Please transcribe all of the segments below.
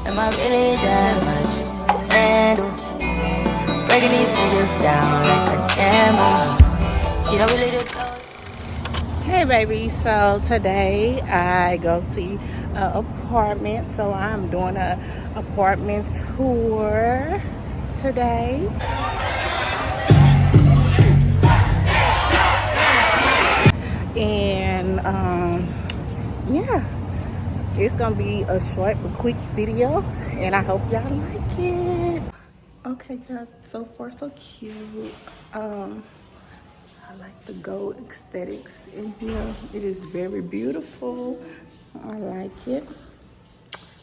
Am I really that much to handle? Breaking these niggas down like a camel. You don't really do coke. Hey baby, so today I go see an apartment. So I'm doing a apartment tour today. And yeah, it's gonna be a short but quick video, and I hope y'all like it. Okay guys, so far so cute. I like the gold aesthetics in here. It is very beautiful. I like it.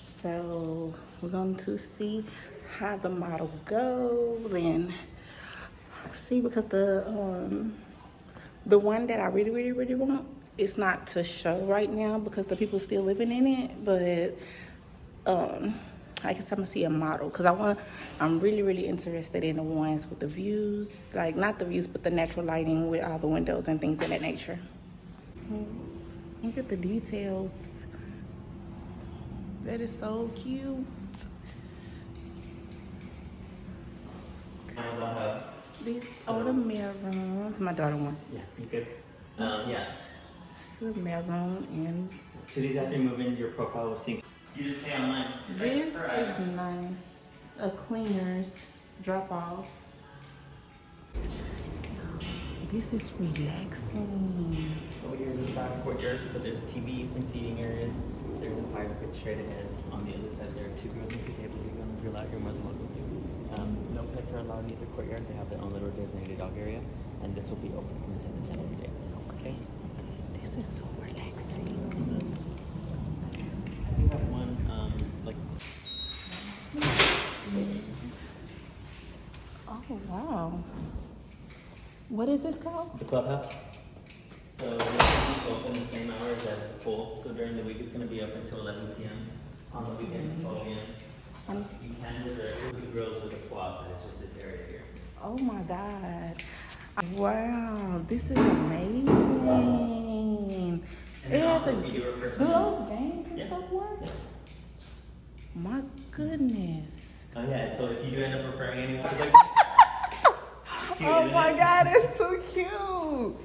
So we're going to see how the model goes and see, because the one that I really want, it's not to show right now because the people still living in it. But I guess I'm gonna see a model because I'm really interested in the ones with the views, like not the views but the natural lighting with all the windows and things of that nature. Look at the details. That is so cute. These are the maroons. My daughter won. Yeah, you good. Yeah. It's the maroon and To these after you move in, your profile will sync. You just pay online. this is nice. A cleaner's drop off. This is relaxing. So here's the side courtyard. So there's TV, some seating areas. There's a fire pit straight ahead. On the other side, there are 2 girls and 2 tables. If you want to grill out, you're more than welcome to. No pets are allowed in the courtyard. They have their own little designated dog area, and this will be open from 10 to 10 every day. Okay. This is so relaxing. We have one like. Oh wow. What is this called? The clubhouse. So this will be open the same hours as the pool. So during the week it's going to be up until 11 p.m. On the weekends 12 p.m. You can reserve the grills with the plaza. It's just this area here. Oh my God. Wow, this is amazing. And It then has also a, if you do a do personal. those games and Yeah. stuff work? Yeah. My goodness. Oh yeah. So if you do end up referring anyone, it's like. Cute, Oh isn't my it? God, it's too cute.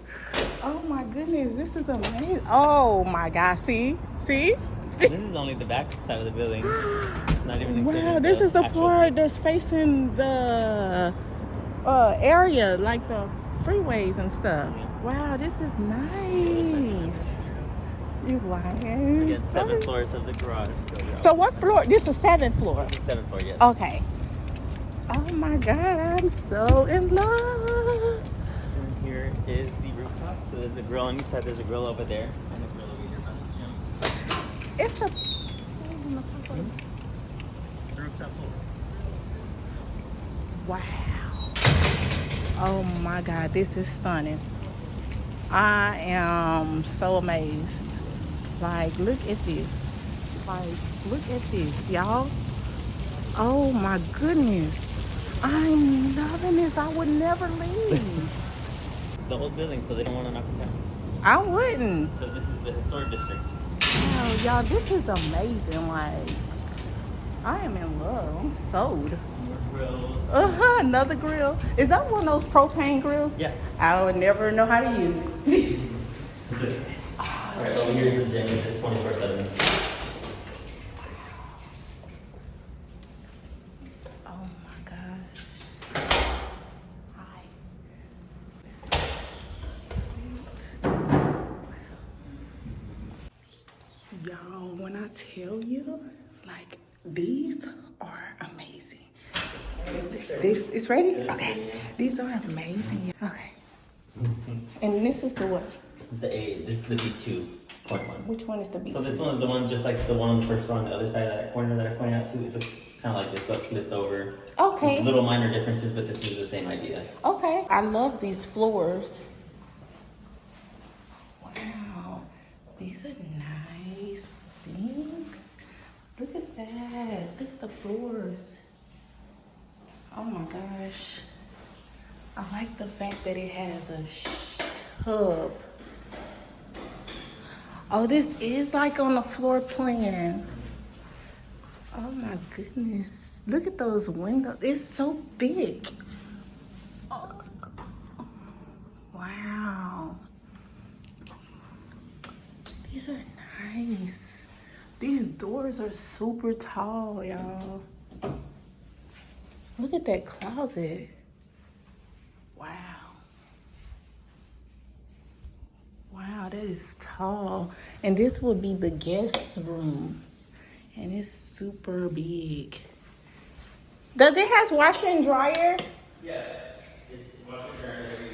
Oh my goodness, this is amazing. Oh my God, see? This is only the back side of the building. Not even including Wow, this is the actual- part that's facing the area, like the freeways and stuff. Yeah. Wow, this is nice. You lying? Again, 7 floors of the garage. So what floor? This is the 7th floor. This is 7th floor, yes. Okay. Oh my God, I'm so in love. And here is the rooftop. So there's a grill on each side. There's a grill over there, and a grill over here by the gym. It's a The rooftop pool. wow. Oh my God, this is stunning. I am so amazed. Like, look at this. Like, look at this, y'all. Oh my goodness. I'm loving this. I would never leave. The whole building, so they don't want to knock it down. I wouldn't. Because this is the historic district. Wow, y'all, this is amazing. Like, I am in love. I'm sold. More grills. Another grill. Is that one of those propane grills? Yeah. I would never know how to use it. Alright, over here's the gym. It's 24/7. Oh my gosh. Hi. This is cute. Y'all, when I tell you, like, these are amazing. This is ready? Okay. These are amazing. Okay. And this is the what? The A. This is the B2.1. Which one is the B? So this one is the one just like the one on the first floor on the other side of that corner that I pointed out to. It looks kind of like this, but flipped over. Okay. Little minor differences, but this is the same idea. Okay. I love these floors. Wow. These are nice sinks. Look at that. Look at the floors. Oh my gosh. I like the fact that it has a tub. Oh, this is like on the floor plan. Oh my goodness. Look at those windows. It's so big. Oh. Wow. These are nice. These doors are super tall, y'all. Look at that closet. Wow. Wow, that is tall. And this would be the guest room. And it's super big. Does it have washer and dryer? Yes. It's washer and dryer every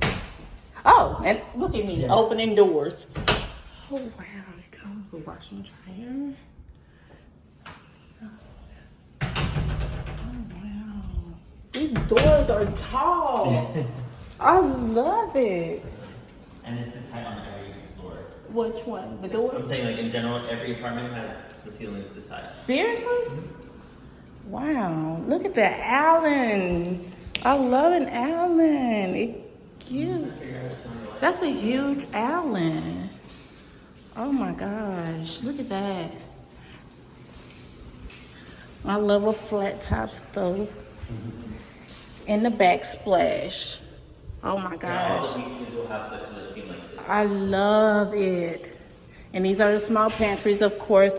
unit. Oh, and look at me opening doors. Oh wow, it comes with washer and dryer. Oh wow. These doors are tall. I love it. And it's this height on every floor. Which one? The door? I'm saying, like, in general, every apartment has the ceiling is this high. Seriously? Wow. Look at the Allen. I love an Allen. It gives. That's a huge Allen. Oh my gosh. Look at that. I love a flat top stove. And the backsplash. Oh my gosh. All the beaches will have the color scheme like this. I love it. And these are the small pantries, of course.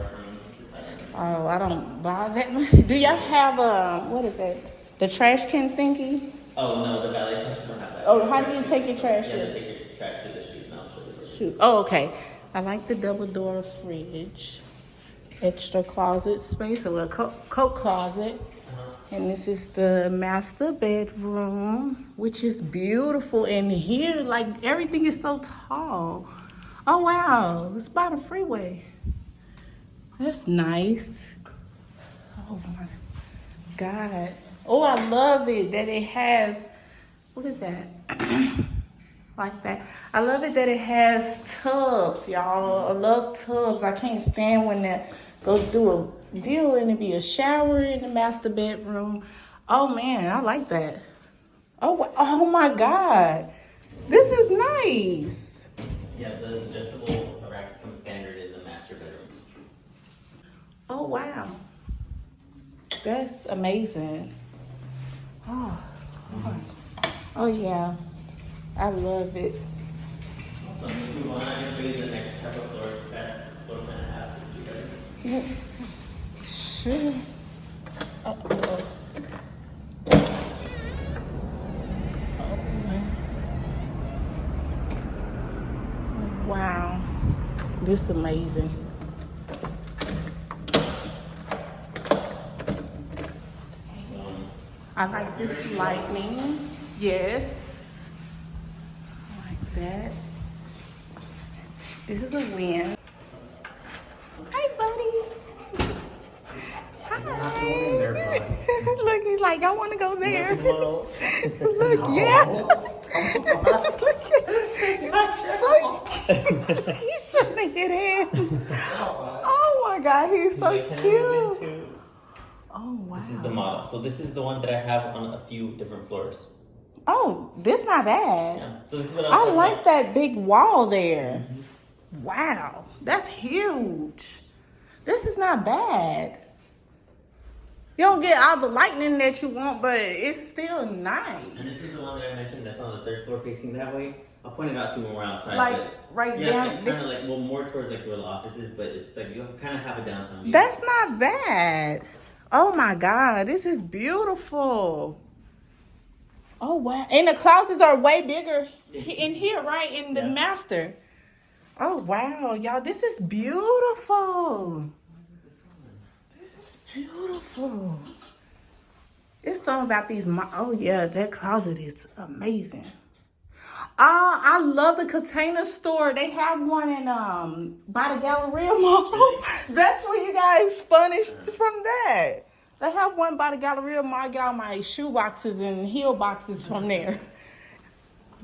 Oh, I don't buy that much. Do y'all have what is that? The trash can thingy? Oh no, the valet trash don't have that. Oh, how do you take your trash? You have to take your trash to the chute, and I'll show you. Shoot. Oh, okay. I like the double door fridge. Extra closet space, or a coat closet. And this is the master bedroom, which is beautiful in here. Like, everything is so tall. Oh, wow. It's by the freeway. That's nice. Oh, my God. Oh, I love it that it has, look at that. Like that. I love it that it has tubs, y'all. I love tubs. I can't stand when that goes through a view and it be a shower in the master bedroom. Oh man, I like that. Oh my God. This is nice. Yeah, the adjustable racks come standard in the master bedrooms. Oh wow. That's amazing. Oh yeah. I love it. So if we want, I can show you the next type of floor that we're gonna have. You ready? Sure. Uh-oh. Wow. This is amazing. I like this lightning. Yes. I like that. This is a win. Hi, buddy. Hi. Look, he's like, I want to go there. Look, yeah. Look at him. He's trying to get in. Oh my God, he's so cute. Oh wow. This is the model. So this is the one that I have on a few different floors. Oh, this not bad. Yeah. So this is what I like that big wall there. Mm-hmm. Wow, that's huge. This is not bad. You don't get all the lightning that you want, but it's still nice. And this is the one that I mentioned that's on the third floor facing that way. I'll point it out to you when we're outside. Like but right yeah, down. kind of like, well, more towards like where the office is, but it's like you kind of have a downtown view. That's not bad. Oh my God, this is beautiful. Oh wow, and the closets are way bigger in here, right? In the master. Oh wow, y'all, this is beautiful. This is beautiful. It's something about these. Oh yeah, that closet is amazing. I love the Container Store. They have one in by the Galleria Mall. That's where you guys furnished from that. They have one by the Galleria Mall. I get all my shoe boxes and heel boxes from there.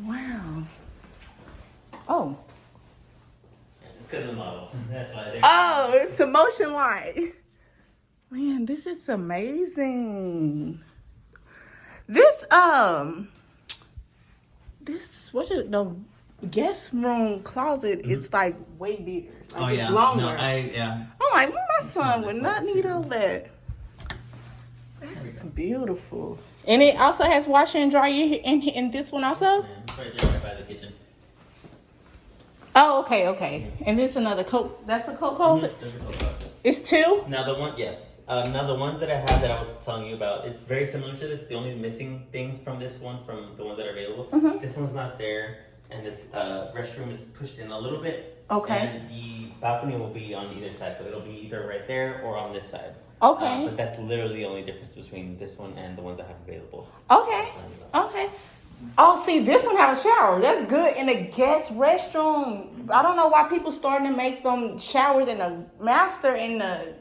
Wow. Oh. It's because of the model. That's why. Oh, it's a motion light. Man, this is amazing. This guest room closet is like way bigger. Like Oh it's yeah, longer. no, yeah. I'm like, well, my son this would not one need too. all that. That's beautiful. And it also has washer and dryer in this one also? Yeah, it's right there, right by the kitchen. Oh, okay. And this another coat. That's a coat closet? There's a coat closet. It's two? Now the one, yes. Now the ones that I have that I was telling you about, it's very similar to this. The only missing things from this one, from the ones that are available, this one's not there, and this restroom is pushed in a little bit. Okay. And the balcony will be on either side, so it'll be either right there or on this side. Okay. But that's literally the only difference between this one and the ones I have available. Okay. Oh, see, this one has a shower. That's good. In the guest restroom. I don't know why people starting to make them showers in the master in the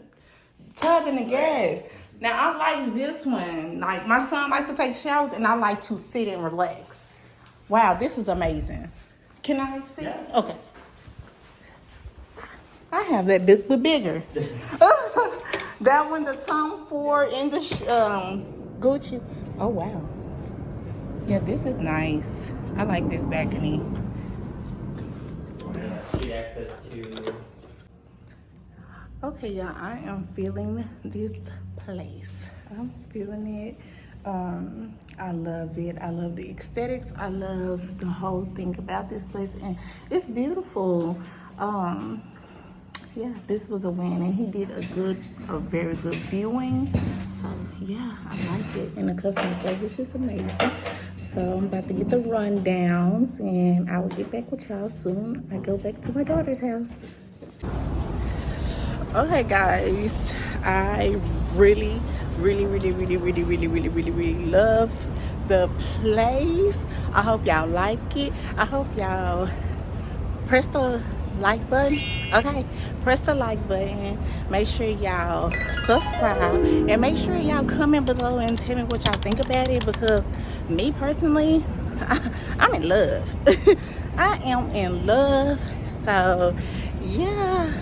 tub in the guest. Now, I like this one. Like, my son likes to take showers, and I like to sit and relax. Wow, this is amazing. Can I see? Yeah. Okay. I have that big, but bigger. That one, the Tom Ford in the Gucci. Oh, wow. Yeah, this is nice. I like this balcony. Street access to. Okay, y'all, I am feeling this place. I'm feeling it. I love it. I love the aesthetics. I love the whole thing about this place, and it's beautiful. Yeah, this was a win, and he did a very good viewing. So yeah, I like it, and the customer service is amazing. So I'm about to get the rundowns, and I will get back with y'all soon. I go back to my daughter's house. Okay, guys, I really love the place. I hope y'all like it. I hope y'all press the like button. Okay, press the like button. Make sure y'all subscribe, and make sure y'all comment below and tell me what y'all think about it, because me personally, I'm in love. I am in love. So yeah,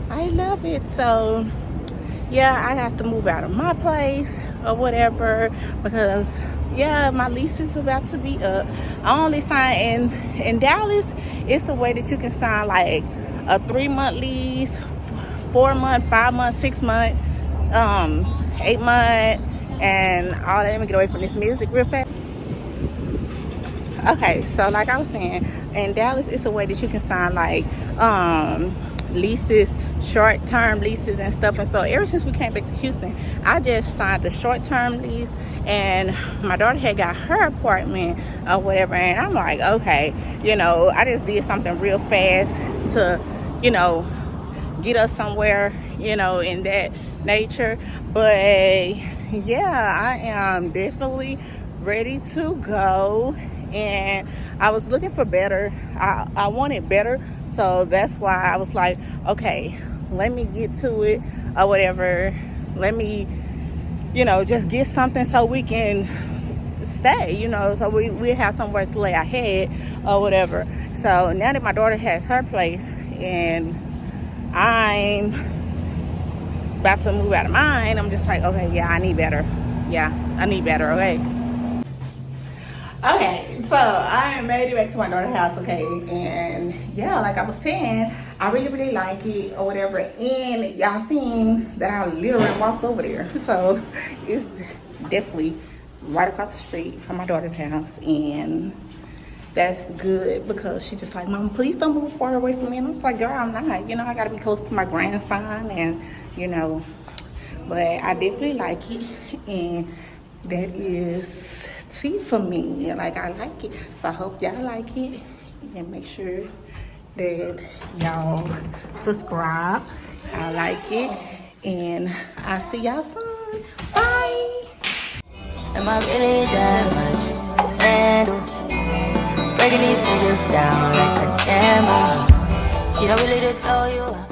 I love it. So yeah, I have to move out of my place or whatever, because yeah, my lease is about to be up. I only sign in Dallas. It's a way that you can sign like a 3-month lease, 4-month, 5-month, 6-month, 8-month, and all that. Let me get away from this music real fast. Okay, so like I was saying, in Dallas, it's a way that you can sign like leases, short-term leases and stuff. And so ever since we came back to Houston, I just signed a short-term lease, and my daughter had got her apartment or whatever, and I'm like, okay, you know, I just did something real fast to, you know, get us somewhere, you know, in that nature. But yeah, I am definitely ready to go, and I was looking for better. I wanted better, so that's why I was like, okay, let me get to it or whatever. Let me, you know, just get something so we can stay, you know, so we have somewhere to lay our head or whatever. So now that my daughter has her place and I'm about to move out of mine, I'm just like, okay, yeah, I need better. Yeah, I need better, okay? Okay, so I made it back to my daughter's house, okay? And yeah, like I was saying, I really like it or whatever. And y'all seen that I literally walked over there. So it's definitely right across the street from my daughter's house. And that's good, because she just like, Mom, please don't move far away from me. And I was like, girl, I'm not. You know, I got to be close to my grandson, and, you know. But I definitely like it. And that is tea for me. Like, I like it. So I hope y'all like it. And make sure that y'all subscribe. I like it. And I'll see y'all soon. Bye. Am I really that much to handle? Breaking these niggas down like a hammer. You don't really know you are.